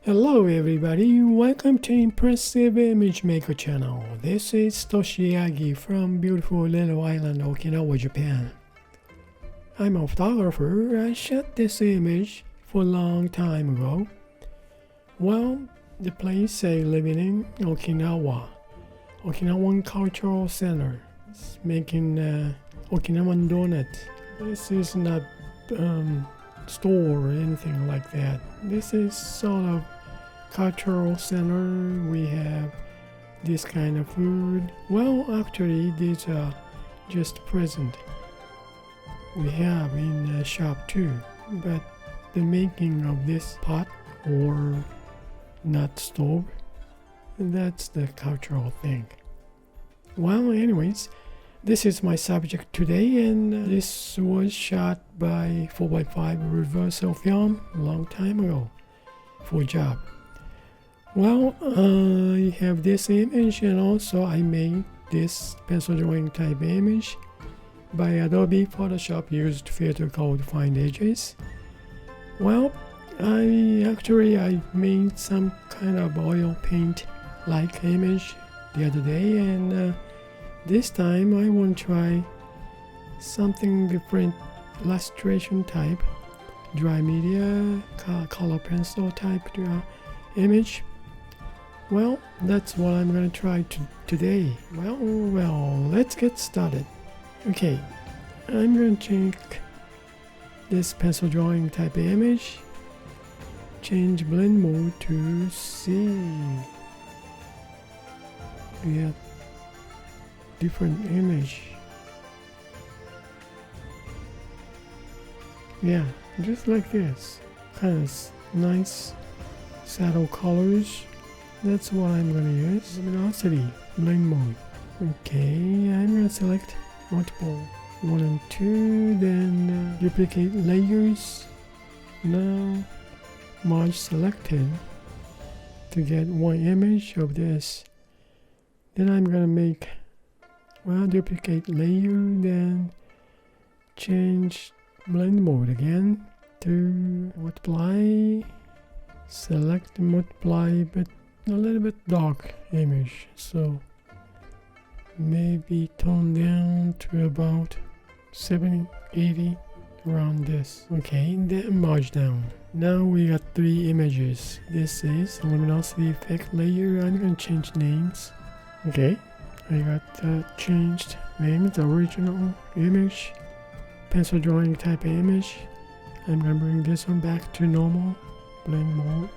Hello everybody, welcome to Impressive Image Maker channel. This is Toshi Yagi from beautiful little island Okinawa, Japan. I'm a photographer. I shot this image for a long time ago. Well, the place I live in, Okinawan Cultural Center. It's making Okinawan donut. This is not store or anything like that. This is sort of cultural center. We have this kind of food. Well, actually these are just present we have in the shop too, but the making of this pot or nut stove, that's the cultural thing. Well, anyways, this is my subject today, and this was shot by 4x5 reversal film a long time ago for a job. Well, I have this image, and also I made this pencil drawing type image by Adobe Photoshop, used filter called Find Edges. Well, I made some kind of oil paint like image the other day, and this time I want to try something different, illustration type, dry media, color pencil type image. Well, that's what I'm going to try today. Well, let's get started. Okay, I'm going to check this pencil drawing type image, change blend mode to C. We have different image. Yeah, just like this, kind of nice saddle colors. That's what I'm gonna use. Luminosity blend mode. Okay, I'm gonna select multiple 1 and 2, then duplicate layers. Now merge selected to get one image of this. Then I'm gonna make duplicate layer, then change blend mode again to multiply, select multiply, but a little bit dark image, so maybe tone down to about 70, 80, around this. Okay, then merge down. Now we got 3 images. This is luminosity effect layer. I'm gonna change names. Okay, I got changed names, original image, pencil drawing type image. I'm gonna bring this one back to normal blend mode.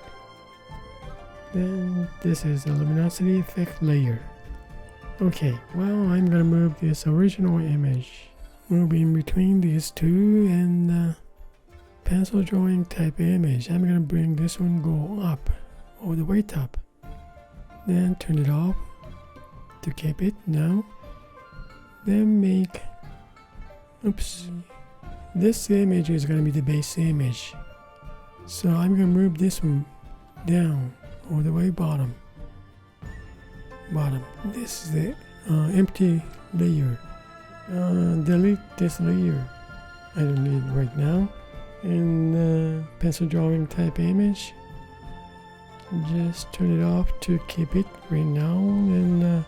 Then this is the luminosity effect layer. Okay, well, I'm gonna move this original image, move in between these two, and pencil drawing type image. I'm gonna bring this one go up, all the way up, then turn it off to keep it now. Then make, this image is gonna be the base image, so I'm gonna move this one down all the way bottom. This is the empty layer. Delete this layer, I don't need it right now. And pencil drawing type image, just turn it off to keep it right now. And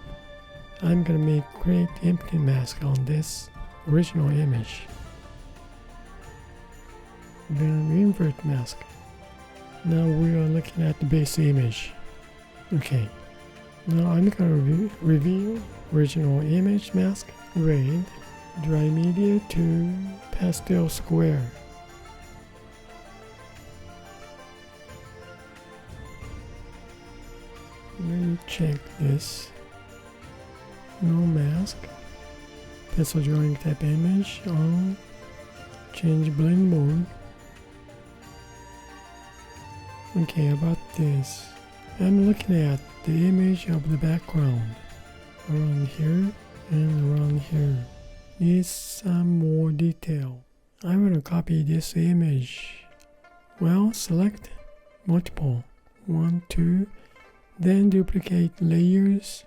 I'm gonna make create empty mask on this original image, then invert mask. Now we are looking at the base image. Okay, now I'm gonna reveal original image mask, grade, dry media to pastel square. Let me check this. No mask, pencil drawing type image on, change blend mode. Okay, about this, I'm looking at the image of the background around here and around here. Needs some more detail. I'm gonna copy this image. Well, select multiple, 1, 2, then duplicate layers.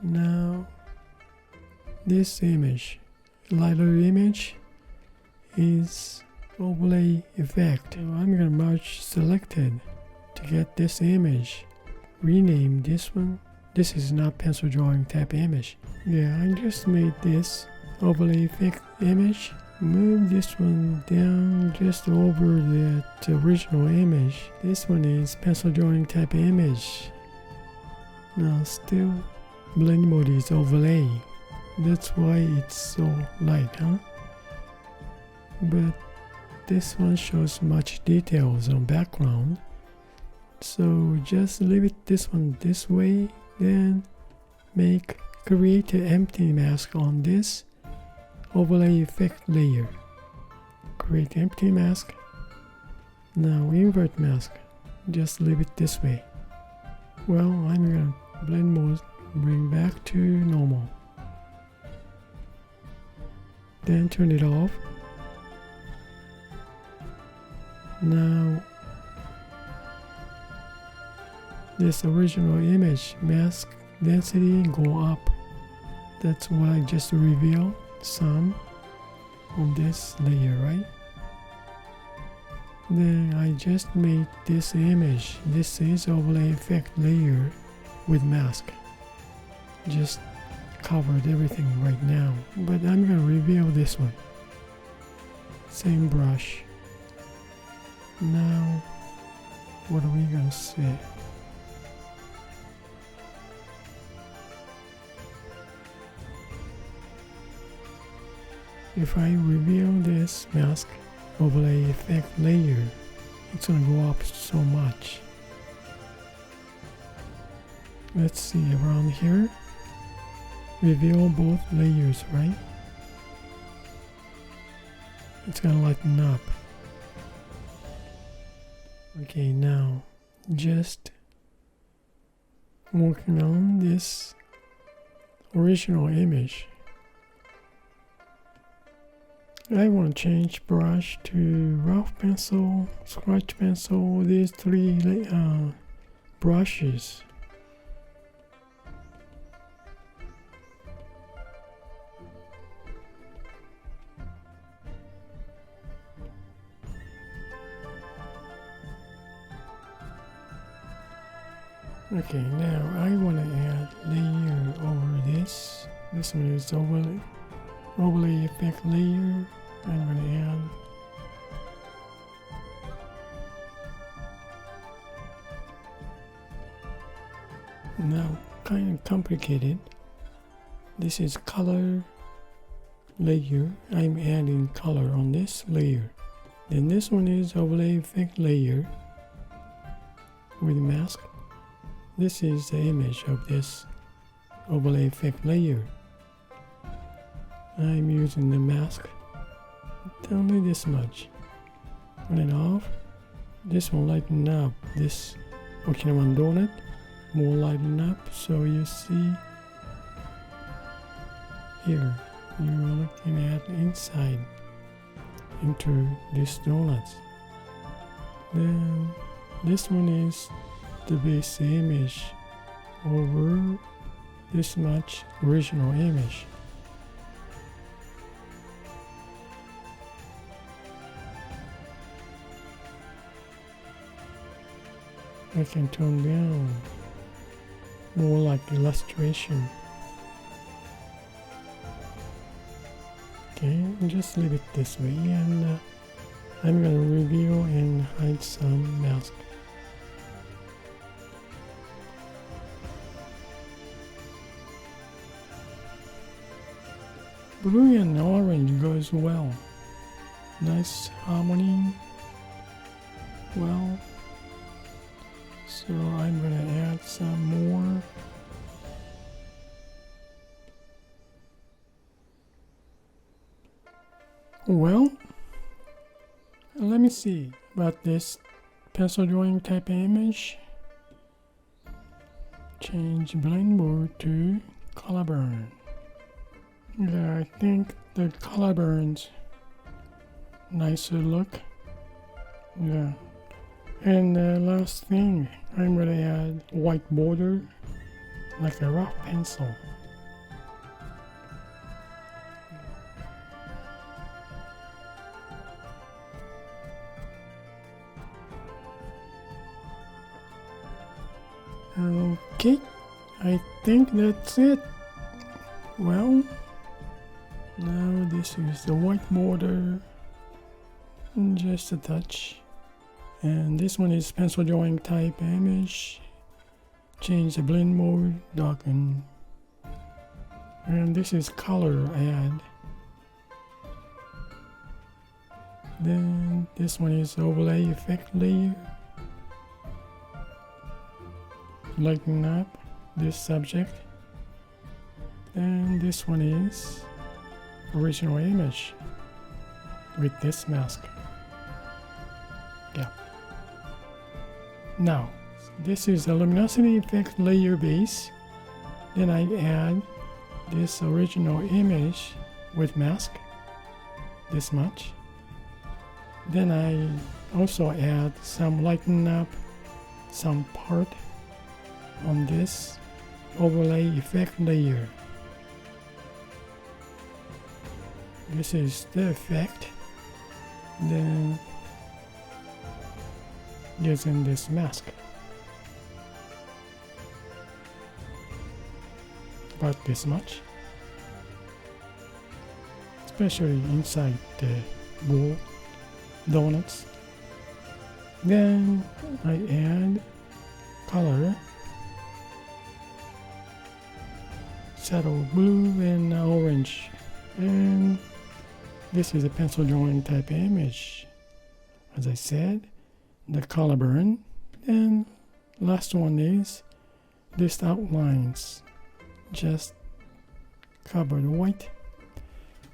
Now this image, lighter image, is overlay effect. So I'm gonna merge selected to get this image, rename this one. This is not pencil drawing type image. Yeah, I just made this overlay effect image. Move this one down just over that original image. This one is pencil drawing type image. Now still blend mode is overlay. That's why it's so light, huh? But this one shows much details on background. So just leave it this one this way, then create an empty mask on this overlay effect layer. Create empty mask. Now invert mask. Just leave it this way. Well, I'm gonna blend mode, bring back to normal. Then turn it off. Now this original image mask density go up. That's what I just revealed some on this layer, right? Then I just made this image. This is overlay effect layer with mask. Just covered everything right now, but I'm gonna reveal this one. Same brush. Now what are we gonna see? If I reveal this mask overlay effect layer, it's gonna go up so much. Let's see around here. Reveal both layers, right? It's gonna lighten up. Okay, now just working on this original image. I want to change brush to rough pencil, scratch pencil, these three brushes. Okay, now I want to add layer over this. This one is overlay effect layer. I'm going to add. Now, kind of complicated. This is color layer. I'm adding color on this layer. Then this one is overlay effect layer with mask. This is the image of this overlay effect layer. I'm using the mask. Only this much. Turn it off. This will lighten up this Okinawa donut. More lighten up, so you see here you're looking at inside into these donuts. Then this one is the base image over this much original image. I can tone down more like illustration. Okay, just leave it this way, and I'm gonna reveal and hide some mask. Blue and orange goes well. Nice harmony. Well, so I'm gonna add some more. Well, let me see about this pencil drawing type image. Change blend mode to color burn. Yeah, I think the color burns nicer look. Yeah. And the last thing, I'm gonna add white border like a rough pencil. Okay, I think that's it. Well, now this is the white border, just a touch. And this one is pencil drawing type image. Change the blend mode, darken. And this is color add. Then this one is overlay effect layer. Lighten up this subject. And this one is original image with this mask. Yeah. Now, this is the luminosity effect layer base. Then I add this original image with mask, this much. Then I also add some lighten up some part on this overlay effect layer. This is the effect. Then using this mask. About this much. Especially inside the bowl donuts. Then I add color, shadow blue and orange, and this is a pencil drawing type image. As I said, the color burn, and last one is this outlines, just cover the white.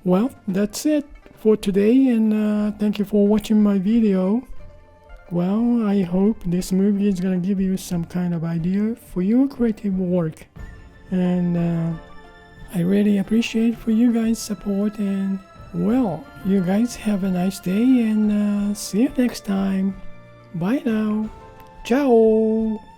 Well, that's it for today, and thank you for watching my video. Well, I hope this movie is gonna give you some kind of idea for your creative work, and I really appreciate for you guys' support. And well, you guys have a nice day, and see you next time. Bye now. Ciao.